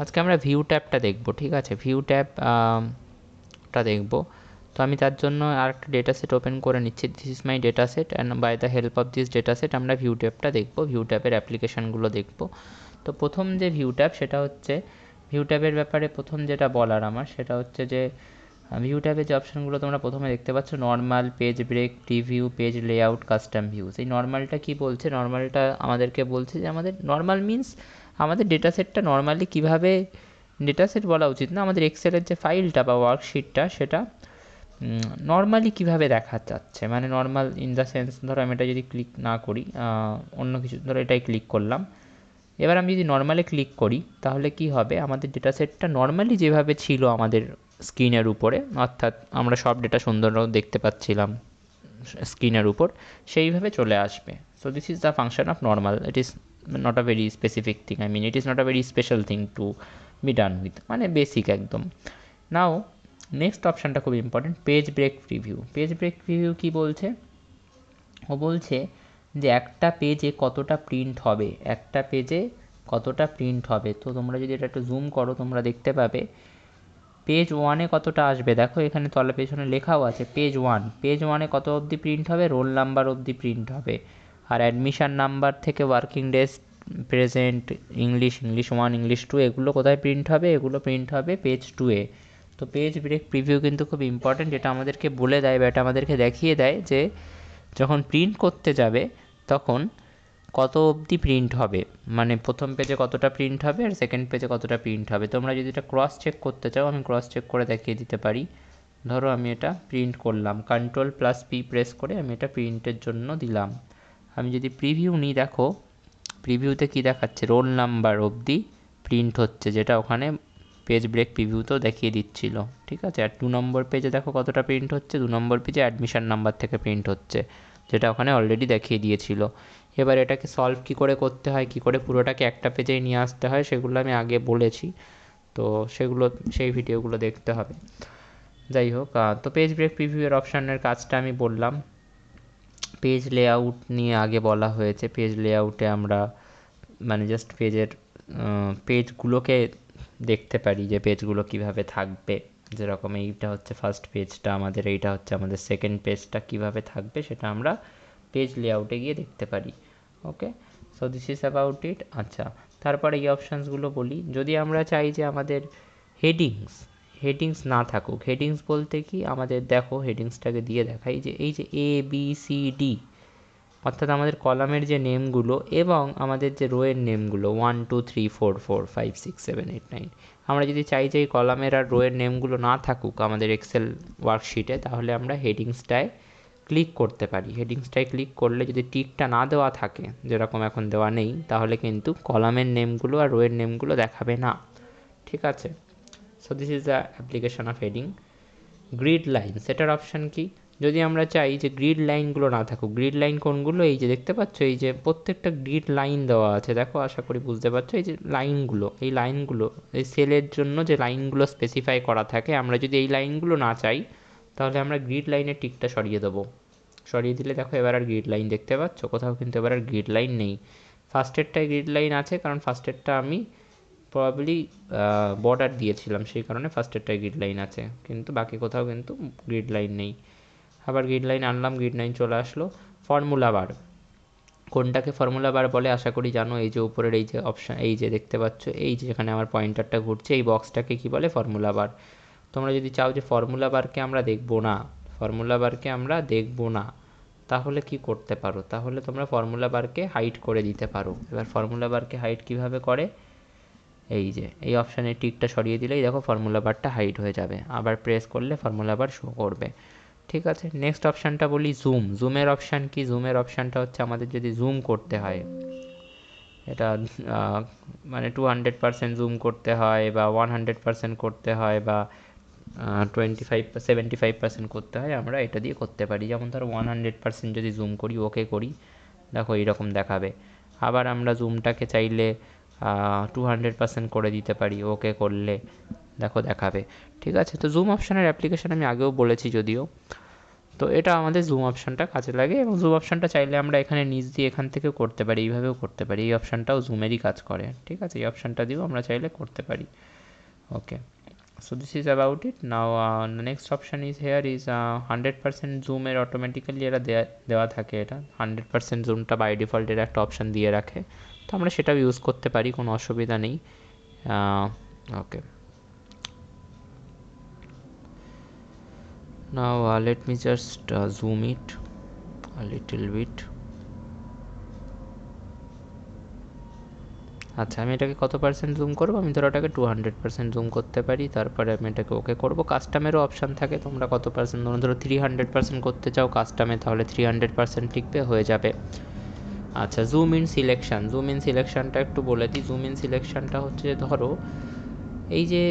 আজকে আমরা ভিউ ট্যাবটা দেখব, ঠিক আছে? ভিউ ট্যাবটা দেখব। তো আমি তার জন্য আর একটা ডেটা সেট ওপেন করে নিচ্ছি। This is my data set and by the help of this data set আমরা ভিউ ট্যাবটা দেখব, ভিউ ট্যাবের অ্যাপ্লিকেশানগুলো দেখব। তো প্রথম যে ভিউ ট্যাব সেটা হচ্ছে, ভিউ ট্যাবের ব্যাপারে প্রথম যেটা বলার আমার সেটা হচ্ছে যে ভিউ ট্যাবের যে অপশানগুলো তোমরা প্রথমে দেখতে পাচ্ছ, normal, page break, preview, page layout, custom views. এই নর্মালটা কী বলছে? নর্মালটা আমাদেরকে বলছে যে আমাদের নর্মাল মিন্স আমাদের ডেটা সেটটা নর্মালি কীভাবে, ডেটা সেট বলা উচিত না, আমাদের এক্সেলের যে ফাইলটা বা ওয়ার্কশিটটা সেটা নর্মালি কীভাবে দেখা যাচ্ছে, মানে নর্মাল ইন দ্য সেন্স, ধরো আমি এটা যদি ক্লিক না করি, অন্য কিছু, ধরো এটাই ক্লিক করলাম, এবার আমি যদি নর্মালে ক্লিক করি তাহলে কি হবে, আমাদের ডেটা সেটটা নর্মালি যেভাবে ছিল আমাদের স্ক্রিনের উপরে, অর্থাৎ আমরা সব ডেটা সুন্দর দেখতে পাচ্ছিলাম স্ক্রিনের উপর, সেইভাবে চলে আসবে। So this is the function of normal. It is not a very specific thing, I mean it is not a very special thing to be done with, মানে বেসিক একদম। নাও নেক্সট অপশানটা খুব important, page break preview. Page break preview কী বলছে? ও বলছে যে একটা পেজে কতটা প্রিন্ট হবে, একটা পেজে কতটা প্রিন্ট হবে। তো তোমরা যদি এটা একটু জুম করো তোমরা দেখতে পাবে পেজ ওয়ানে কতটা আসবে। দেখো এখানে তলা পেছনে লেখাও আছে পেজ ওয়ান, পেজ ওয়ানে কত অবধি প্রিন্ট হবে, রোল নাম্বার অবধি প্রিন্ট হবে। আর অ্যাডমিশন নাম্বার থেকে working days, present, English, English one, English to, এগুলো কোথায় প্রিন্ট হবে? এগুলো প্রিন্ট হবে পেজ টুয়ে। তো পেজ ব্রেক প্রিভিউ কিন্তু খুব ইম্পর্ট্যান্ট, যেটা আমাদেরকে বলে দেয় বা এটা আমাদেরকে দেখিয়ে দেয় যে যখন প্রিন্ট করতে যাবে তখন কত অবধি প্রিন্ট হবে, মানে প্রথম পেজে কতটা প্রিন্ট হবে আর সেকেন্ড পেজে কতটা প্রিন্ট হবে। তোমরা যদি এটা ক্রস চেক করতে চাও, আমি ক্রস চেক করে দেখিয়ে দিতে পারি। ধরো আমি এটা প্রিন্ট করলাম, Ctrl+P প্রেস করে আমি এটা প্রিন্টের জন্য দিলাম। আমি যদি প্রিভিউ নিই, দেখো প্রিভিউতে কী দেখাচ্ছে, রোল নাম্বার অবধি প্রিন্ট হচ্ছে, যেটা ওখানে পেজ ব্রেক প্রিভিউতেও দেখিয়ে দিচ্ছিল, ঠিক আছে? আর 2 নম্বর পেজে দেখো কতটা প্রিন্ট হচ্ছে, 2 নম্বর পেজে অ্যাডমিশন নাম্বার থেকে প্রিন্ট হচ্ছে, যেটা ওখানে অলরেডি দেখিয়ে দিয়েছিল। এবার এটাকে সলভ কী করে করতে হয়, কী করে পুরোটাকে একটা পেজেই নিয়ে আসতে হয়, সেগুলো আমি আগে বলেছি, তো সেগুলো, সেই ভিডিওগুলো দেখতে হবে। যাই হোক, তো পেজ ব্রেক প্রিভিউয়ের অপশানের কাজটা আমি বললাম। পেজ লেআউট নিয়ে আগে বলা হয়েছে। পেজ লেআউটে আমরা মানে জাস্ট পেজের পেজগুলোকে দেখতে পারি যে পেজগুলো কীভাবে থাকবে, যেরকম এইটা হচ্ছে ফার্স্ট পেজটা আমাদের, এইটা হচ্ছে আমাদের সেকেন্ড পেজটা, কীভাবে থাকবে সেটা আমরা পেজ লেআউটে গিয়ে দেখতে পারি। Okay, so this is about it. আচ্ছা, তারপরে এই অপশানসগুলো বলি। যদি আমরা চাই যে আমাদের হেডিংস না থাকুক, হেডিংস বলতে কি, আমাদের দেখো হেডিংসটাকে দিয়ে দেখাই, যে এই যে ABCD, অর্থাৎ আমাদের কলামের যে নেমগুলো এবং আমাদের যে রোয়ের নেমগুলো 1 2 3 4 4 5 6 7 8 9, আমরা যদি চাই যে এই কলামের আর রোয়ের নেমগুলো না থাকুক আমাদের এক্সেল ওয়ার্কশিটে, তাহলে আমরা হেডিংসটায় ক্লিক করতে পারি। হেডিংসটায় ক্লিক করলে যদি টিকটা না দেওয়া থাকে, যেরকম এখন দেওয়া নেই, তাহলে কিন্তু কলামের নেমগুলো আর রোয়ের নেমগুলো দেখাবে না, ঠিক আছে? So this is the application of heading. Grid line, সেটার অপশান কি? যদি আমরা চাই যে গ্রিড লাইনগুলো না থাকুক, গ্রিড লাইন কোনগুলো, এই যে দেখতে পাচ্ছ, এই যে প্রত্যেকটা গ্রিড লাইন দেওয়া আছে, দেখো আশা করি বুঝতে পারছো, এই যে লাইনগুলো, এই লাইনগুলো এই সেলের জন্য যে লাইনগুলো স্পেসিফাই করা থাকে, আমরা যদি এই লাইনগুলো না চাই তাহলে আমরা গ্রিড লাইনের টিকটা সরিয়ে দেবো। সরিয়ে দিলে দেখো এবার আর গ্রিড লাইন দেখতে পাচ্ছ, কোথাও কিন্তু এবার আর গ্রিড লাইন নেই। ফার্স্টেরটায় গ্রিড লাইন আছে, কারণ ফার্স্টেরটা আমি প্রবাবলি বর্ডার দিয়েছিলাম, সেই কারণে ফার্স্টেরটায় গ্রিড লাইন আছে, কিন্তু বাকি কোথাও কিন্তু গ্রিড লাইন নেই। আবার গ্রিড লাইন আনলাম, গ্রিড লাইন চলে আসলো। ফর্মুলা বার, কোনটাকে ফর্মুলা বার বলে আশা করি জানো, এই যে উপরের এই যে অপশান, এই যে দেখতে পাচ্ছ, এই যে যেখানে আমার পয়েন্টারটা ঘুরছে, এই বক্সটাকে কি বলে? ফর্মুলা বার। তোমরা যদি চাও যে ফর্মুলা বারকে আমরা দেখবো না, ফর্মুলা বারকে আমরা দেখবো না, তাহলে কি করতে পারো? তাহলে তোমরা ফর্মুলা বারকে হাইড করে দিতে পারো। এবার ফর্মুলা বারকে হাইড কিভাবে করে, এই যে এই অপশানের টিকটা সরিয়ে দিলেই দেখো ফর্মুলা বারটা হাইড হয়ে যাবে, আবার প্রেস করলে ফর্মুলা বার শো করবে, ঠিক আছে? নেক্সট অপশানটা বলি জুম। জুমের অপশান কি? জুমের অপশানটা হচ্ছে আমাদের যদি জুম করতে হয়, এটা মানে 200% জুম করতে হয় বা 100% করতে হয় বা 75% করতে হয়, আমরা এটা দিয়ে করতে পারি। যেমন ধরো 100% যদি জুম করি, ওকে করি, দেখো এইরকম দেখাবে। আবার আমরা জুমটাকে চাইলে 200% করে দিতে পারি, ওকে করলে দেখো দেখাবে, ঠিক আছে? তো জুম অপশানের অ্যাপ্লিকেশান আমি আগেও বলেছি যদিও। তো এটা আমাদের জুম অপশানটা কাজে লাগে, এবং জুম অপশানটা চাইলে আমরা এখানে নিচ দিয়ে এখান থেকেও করতে পারি, এইভাবেও করতে পারি। এই অপশানটাও জুমেরই কাজ করে, ঠিক আছে? এই অপশানটা দিয়েও আমরা চাইলে করতে পারি। ওকে, so this is about it. Now the next option is here is 100% zoom এর অটোমেটিক্যালি এটা দেওয়া থাকে, এটা 100% জুমটা বাই ডিফল্ট এর একটা অপশান দিয়ে রাখে, তো আমরা সেটাও ইউজ করতে পারি, কোনো অসুবিধা নেই। ওকে, now let me just zoom it a little bit. আচ্ছা, আমি এটাকে কত পার্সেন্ট জুম করবো? আমি ধরো এটাকে 200% জুম করতে পারি, তারপরে আমি এটাকে ওকে করবো। কাস্টমেরও অপশান থাকে, তোমরা কত পার্সেন্ট, ধরো 300% করতে চাও কাস্টমে, তাহলে 300% লিখবে, হয়ে যাবে। আচ্ছা, zoom in selection. Zoom in সিলেকশানটা একটু বলে দিই। জুম ইন সিলেকশানটা হচ্ছে, ধরো এই যে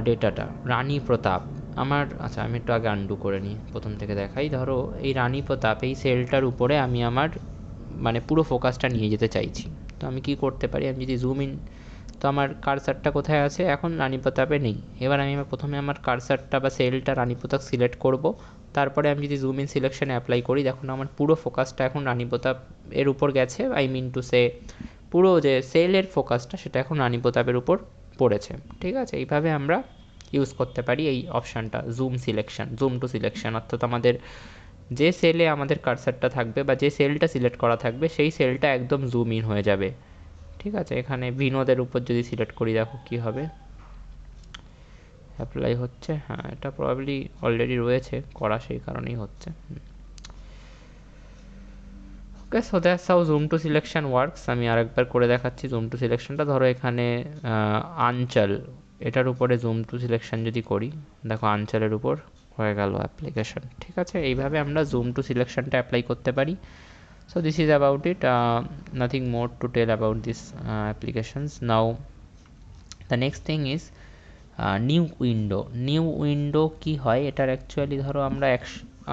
ডেটাটা রানী প্রতাপ আমার, আচ্ছা আমি একটু আগে আন্ডু করে নিই, প্রথম থেকে দেখাই। ধরো এই রানী প্রতাপ এই সেলটার উপরে আমি আমার মানে পুরো ফোকাসটা নিয়ে যেতে চাইছি, তো আমি কি করতে পারি? আমি যদি জুম ইন, তো আমার কারসারটা কোথায় আছে? এখন রানী প্রতাপে নেই। এবার আমি প্রথমে আমার কারসারটা বা সেলটা রানী প্রতাপ সিলেক্ট করব, তারপরে আমি যদি জুম ইন সিলেকশানে অ্যাপ্লাই করি, দেখুন আমার পুরো ফোকাসটা এখন রানী প্রতাপ এর উপর গেছে। আই মিন টু সে, পুরো যে সেলের ফোকাসটা সেটা এখন রানী প্রতাপের উপর পড়েছে, ঠিক আছে? এইভাবে আমরা ইউজ করতে পারি এই অপশানটা, zoom selection, zoom to selection. অর্থাৎ আমাদের যে সেলে আমাদের কারসারটা থাকবে বা যে সেলটা সিলেক্ট করা থাকবে, সেই সেলটা একদম জুম ইন হয়ে যাবে, ঠিক আছে? এখানে বিনোদের উপর যদি সিলেক্ট করি, দেখো কি হবে, অ্যাপ্লাই হচ্ছে। হ্যাঁ, এটা প্রবাবলি অলরেডি রয়েছে করা, সেই কারণেই হচ্ছে। Okay, so that's how zoom to selection works. আমি আরেকবার করে দেখাচ্ছি জুম টু সিলেকশনটা। ধরো এখানে আঞ্চল, এটার উপরে জুম টু সিলেকশন যদি করি, দেখো আঞ্চলের উপর হয়ে গেল অ্যাপ্লিকেশন, ঠিক আছে? এইভাবে আমরা জুম টু সিলেকশনটা অ্যাপ্লাই করতে পারি। So this is about it, nothing more to tell about this applications. Now the next thing is new window. New window কি হয় এটার? অ্যাকচুয়ালি ধরো আমরা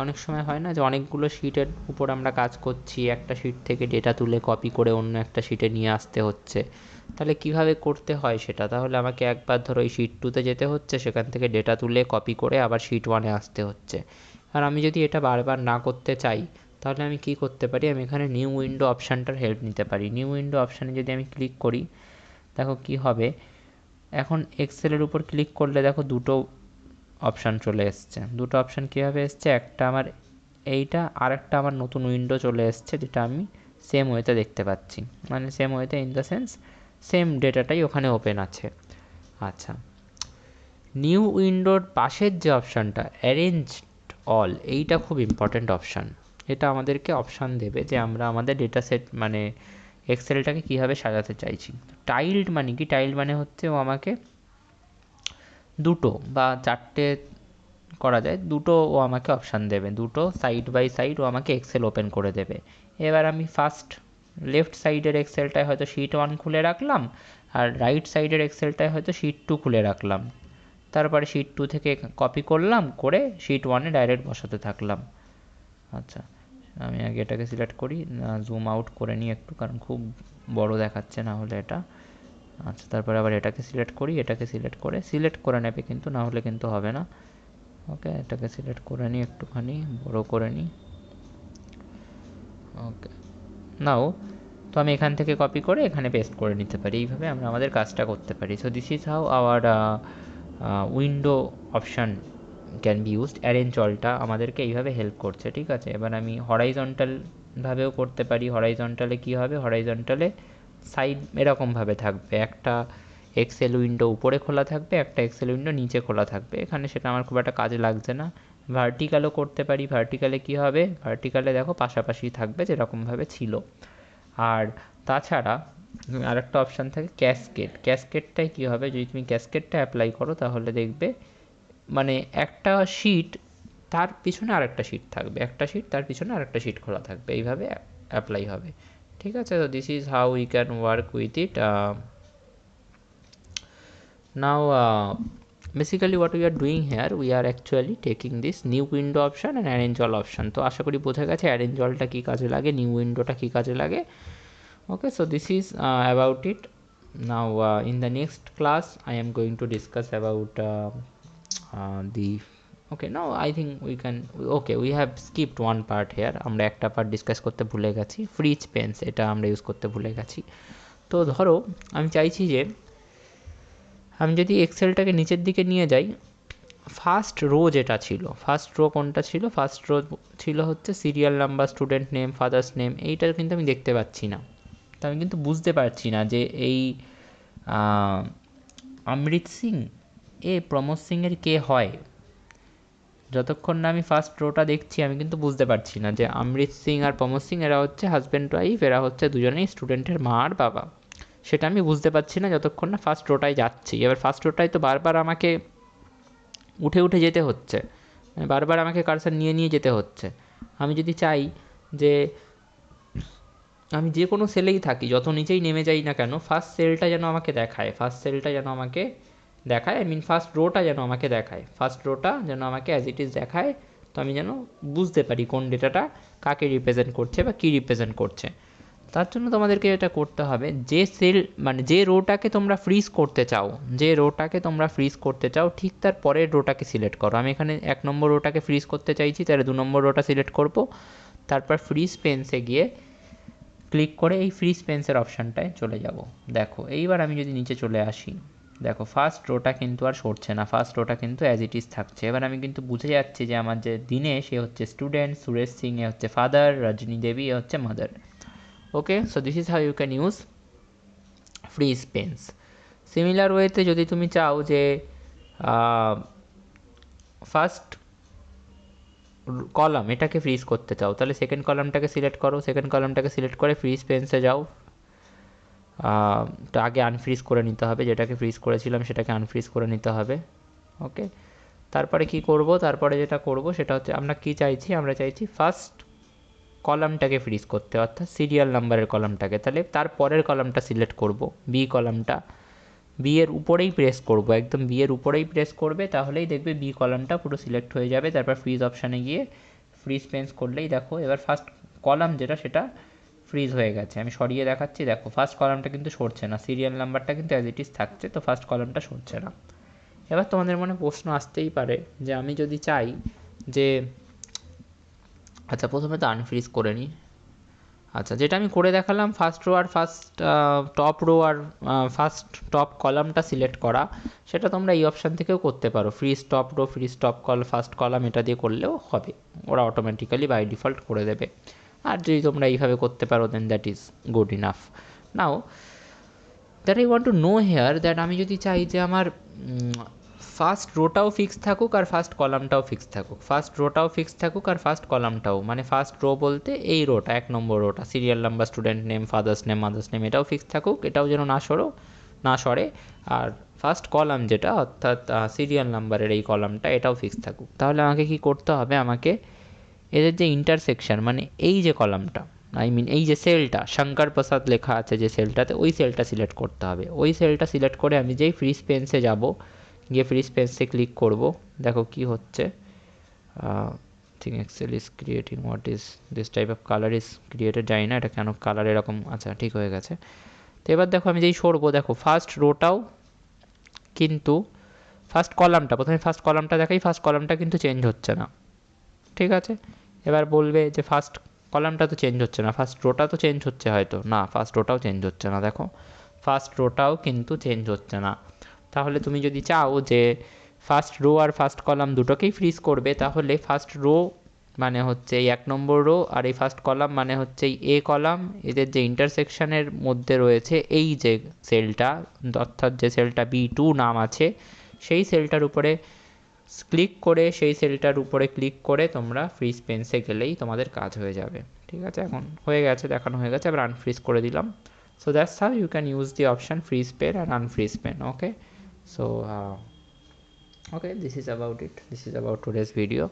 অনেক সময় হয় না যে অনেকগুলো শিটের উপর আমরা কাজ করছি, একটা শিট থেকে ডেটা তুলে কপি করে অন্য একটা শিটে নিয়ে আসতে হচ্ছে, তাহলে কিভাবে করতে হয় সেটা? তাহলে আমাকে একবার ধরো এই শিট 2তে যেতে হচ্ছে, সেখান থেকে ডেটা তুলে কপি করে আবার শিট 1-এ আসতে হচ্ছে। আর আমি যদি এটা বারবার না করতে চাই, তাহলে আমি কি করতে পারি? আমি এখানে নিউ উইন্ডো অপশানটার হেল্প নিতে পারি। নিউ উইন্ডো অপশানে যদি আমি ক্লিক করি, দেখো কি হবে, এখন এক্সেলের উপর ক্লিক করলে দেখো দুটো অপশান চলে এসছে। দুটো অপশান কীভাবে এসছে? একটা আমার এইটা, আর একটা আমার নতুন উইন্ডো চলে এসছে, যেটা আমি সেম ওয়েতে দেখতে পাচ্ছি। মানে সেম ওয়েতে ইন দ্য সেন্স সেম ডেটাটাই ওখানে ওপেন আছে। আচ্ছা, নিউ উইন্ডোর পাশের যে অপশানটা অ্যারেঞ্জড অল, এইটা খুব ইম্পর্ট্যান্ট অপশান। এটা আমাদেরকে অপশান দেবে যে আমরা আমাদের ডেটা সেট মানে এক্সেলটাকে কীভাবে সাজাতে চাইছি। টাইলড মানে কি? টাইলড মানে হচ্ছে ও আমাকে দুটো বা চারটে করা যায়, দুটো ও আমাকে অপশান দেবে, দুটো সাইড বাই সাইড ও আমাকে এক্সেল ওপেন করে দেবে। এবার আমি ফার্স্ট লেফট সাইডের এক্সেলটায় হয়তো শিট 1 খুলে রাখলাম, আর রাইট সাইডের এক্সেলটায় হয়তো শিট 2 খুলে রাখলাম। তারপরে শিট 2 থেকে কপি করলাম, করে শিট 1-এ ডাইরেক্ট বসাতে থাকলাম। আচ্ছা, আমি আগে এটাকে সিলেক্ট করি, জুম আউট করে নিই একটু, কারণ খুব বড় দেখাচ্ছে না হলে এটা। আচ্ছা, তারপরে আবার এটাকে সিলেক্ট করি, এটাকে সিলেক্ট করে নেবে কিন্তু, না হলে কিন্তু হবে না। ওকে, এটাকে সিলেক্ট করে নিই, একটুখানি বড় করে নিই। ওকে, নাও তো আমি এখান থেকে কপি করে এখানে পেস্ট করে নিতে পারি। এইভাবে আমরা আমাদের কাজটা করতে পারি। So this is how our window option can be used. Arrange অলটা আমাদেরকে এইভাবে হেল্প করছে, ঠিক আছে? এবার আমি হরাইজন্টালভাবেও করতে পারি। হরাইজন্টালে কী হবে? হরাইজন্টালে সাইড এরকমভাবে থাকবে, একটা এক্সেল উইন্ডো উপরে খোলা থাকবে, একটা এক্সেল উইন্ডো নিচে খোলা থাকবে। এখানে সেটা আমার খুব একটা কাজে লাগছে না। ভার্টিক্যালও করতে পারি। ভার্টিক্যালে কী হবে? ভার্টিক্যালে দেখো পাশাপাশি থাকবে যেরকমভাবে ছিল। আর তাছাড়া আরেকটা অপশান থাকে ক্যাসকেড। ক্যাসকেডটাই কী হবে? যদি তুমি ক্যাসকেডটা অ্যাপ্লাই করো, তাহলে দেখবে মানে একটা শিট তার পিছনে আরেকটা শিট থাকবে, একটা শিট তার পিছনে আরেকটা শিট খোলা থাকবে, এইভাবে অ্যাপ্লাই হবে, ঠিক আছে? তো this is how we can work with it. now basically what we are doing here, we are actually taking this new window option and arrange all option. তো আশা করি বোঝা গেছে arrange allটা কী কাজে লাগে, নিউ উইন্ডোটা কী কাজে লাগে। Okay, so this is about it. Now in the next class I am going to discuss about the okay now I think we can, okay we have skipped one part here, আমরা একটা part discuss করতে ভুলে গেছি, fridge pens, এটা আমরা use করতে ভুলে গেছি। তো ধরো আমি চাইছি যে আমি যদি এক্সেলটাকে নিচের দিকে নিয়ে যাই, ফার্স্ট রো যেটা ছিল, ফার্স্ট রো কোনটা ছিল, ফার্স্ট রো ছিল হচ্ছে serial number, student name, father's name, এইটার কিন্তু আমি দেখতে পাচ্ছি না। তো আমি কিন্তু বুঝতে পারছি না যে এই অমৃত সিং এ প্রমোদ সিংয়ের কে হয়। যতক্ষণ না আমি ফার্স্ট রোটা দেখছি আমি কিন্তু বুঝতে পারছি না যে অমৃত সিং আর প্রমোদ সিং এরা হচ্ছে হাজব্যান্ড ওয়াইফ, এরা হচ্ছে দুজনেই স্টুডেন্টের মা আর বাবা। সেটা আমি বুঝতে পারছি না যতক্ষণ না ফার্স্ট রোটায় যাচ্ছি। এবার ফার্স্ট রোটায় তো বারবার আমাকে উঠে উঠে যেতে হচ্ছে, মানে বারবার আমাকে কারসার নিয়ে নিয়ে যেতে হচ্ছে। আমি যদি চাই যে আমি যে কোনো সেলেই থাকি, যত নিচেই নেমে যাই না কেন, ফার্স্ট সেলটা যেন আমাকে দেখায়, ফার্স্ট সেলটা যেন আমাকে দেখায়, আই মিন ফার্স্ট রোটা যেন আমাকে দেখায়, ফার্স্ট রোটা যেন আমাকে অ্যাজ ইট ইজ দেখায়, তো আমি যেন বুঝতে পারি কোন ডেটাটা কাকে রিপ্রেজেন্ট করছে বা কী রিপ্রেজেন্ট করছে। তার জন্য তোমাদেরকে এটা করতে হবে, যে সেল মানে যে রোটাকে তোমরা ফ্রিজ করতে চাও, যে রোটাকে তোমরা ফ্রিজ করতে চাও ঠিক তার পরের রোটাকে সিলেক্ট করো। আমি এখানে 1 নম্বর রোটাকে ফ্রিজ করতে চাইছি, তাহলে 2 নম্বর রোটা সিলেক্ট করব, তারপর ফ্রিজ পেন্সে গিয়ে ক্লিক করে এই ফ্রিজ পেন্সের অপশানটায় চলে যাব। দেখো এইবার আমি যদি নিচে চলে আসি, দেখো ফার্স্ট রোটা কিন্তু আর সরছে না, ফার্স্ট রোটা কিন্তু অ্যাজ ইট ইজ থাকছে। এবার আমি কিন্তু বুঝে যাচ্ছি যে আমার যে দিনে সে হচ্ছে স্টুডেন্ট, সুরেশ সিং এ হচ্ছে ফাদার, রজনী দেবী এ হচ্ছে mother. Okay, so this is how you can use freeze panes. Similar ওয়েতে যদি তুমি চাও যে ফার্স্ট কলাম এটাকে ফ্রিজ করতে চাও, তাহলে সেকেন্ড কলামটাকে সিলেক্ট করো, সেকেন্ড কলামটাকে সিলেক্ট করে ফ্রিজ পেন্সে যাও। তো আগে আনফ্রিজ করে নিতে হবে, যেটাকে ফ্রিজ করেছিলাম সেটাকে আনফ্রিজ করে নিতে হবে। ওকে, তারপরে কি করব, তারপরে যেটা করব সেটা হচ্ছে আমরা কি চাইছি, আমরা চাইছি ফার্স্ট কলামটাকে ফ্রিজ করতে, অর্থাৎ সিরিয়াল নাম্বারের কলামটাকে। তাহলে তার পরের কলামটা সিলেক্ট করব, বি কলামটা, বি এর উপরেই প্রেস করব, একদম বি এর উপরেই প্রেস করবে, তাহলেই দেখবে বি কলামটা পুরো সিলেক্ট হয়ে যাবে। তারপর ফ্রিজ অপশানে গিয়ে ফ্রিজ পেন্স করলেই দেখো এবার ফার্স্ট কলাম যেটা সেটা ফ্রিজ হয়ে গেছে। আমি সরিয়ে দেখাচ্ছি, দেখো ফার্স্ট কলামটা কিন্তু সরছে না, সিরিয়াল নাম্বারটা কিন্তু অ্যাজ ইট ইজ থাকছে, তো ফার্স্ট কলামটা সরছে না। এবার তোমাদের মনে প্রশ্ন আসতেই পারে যে আমি যদি চাই যে, আচ্ছা প্রথমে তো আনফ্রিজ করে নিই। আচ্ছা, যেটা আমি করে দেখালাম ফার্স্ট রো আর ফার্স্ট টপ রো আর ফার্স্ট টপ কলামটা সিলেক্ট করা, সেটা তোমরা এই অপশান থেকেও করতে পারো, freeze top row, freeze top first column, এটা দিয়ে করলেও হবে, ওরা অটোমেটিক্যালি বাই ডিফল্ট করে দেবে। আর যদি তোমরা এইভাবে করতে পারো then that is good enough. Now that I want to know here, that আমি যদি চাই যে আমার ফার্স্ট রোটাও ফিক্স থাকুক আর ফার্স্ট কলামটাও ফিক্স থাকুক, ফার্স্ট রোটাও ফিক্স থাকুক আর ফার্স্ট কলামটাও, মানে ফার্স্ট রো বলতে এই রোটা 1 নম্বর রোটা, serial number, student name, father's name, mother's name, এটাও ফিক্স থাকুক, এটাও যেন না সরে, আর ফার্স্ট কলাম যেটা অর্থাৎ সিরিয়াল নাম্বারের এই কলামটা এটাও ফিক্স থাকুক। তাহলে আমাকে কি করতে হবে, আমাকে এদের যে ইন্টারসেকশন মানে এই যে কলামটা, আই মিন এই যে সেলটা শঙ্কর প্রসাদ লেখা আছে যে সেলটাতে, ওই সেলটা সিলেক্ট করতে হবে। ওই সেলটা সিলেক্ট করে আমি যেই ফ্রিজ পেন্সে যাব, গিয়ে ফ্রিজ পেন্সে ক্লিক করব, দেখো কি হচ্ছে, think Excel is creating what is this type of colour is created, জানি না এটা কেন কালার এরকম, আচ্ছা ঠিক হয়ে গেছে। তো এবার দেখো আমি যেই সরবো, দেখো ফার্স্ট রোটাও কিন্তু, ফার্স্ট কলামটা প্রথমে ফার্স্ট কলামটা দেখাই, ফার্স্ট কলামটা কিন্তু চেঞ্জ হচ্ছে না, ঠিক আছে। এবার বলবে যে ফার্স্ট কলামটা তো চেঞ্জ হচ্ছে না, ফার্স্ট রোটা তো চেঞ্জ হচ্ছে হয়তো, না ফার্স্ট রোটাও চেঞ্জ হচ্ছে না, দেখো ফার্স্ট রোটাও কিন্তু চেঞ্জ হচ্ছে না। তাহলে তুমি যদি চাও যে ফার্স্ট রো আর ফার্স্ট কলাম দুটোকেই ফ্রিজ করবে, তাহলে ফার্স্ট রো মানে হচ্ছে এই 1 নম্বর রো, আর এই ফার্স্ট কলাম মানে হচ্ছে এই এ কলাম, এদের যে ইন্টারসেকশনের মধ্যে রয়েছে এই যে সেলটা, অর্থাৎ যে সেলটা B2 নাম আছে, সেই সেলটার উপরে ক্লিক করে, সেই সেলটার উপরে ক্লিক করে তোমরা ফ্রিজ পেন্সে গেলেই তোমাদের কাজ হয়ে যাবে, ঠিক আছে। এখন হয়ে গেছে, দেখানো হয়ে গেছে, এবার আনফ্রিজ করে দিলাম। So that's how you can use the option freeze pen and unfreeze pen. Okay, so okay, this is about it, this is about today's video.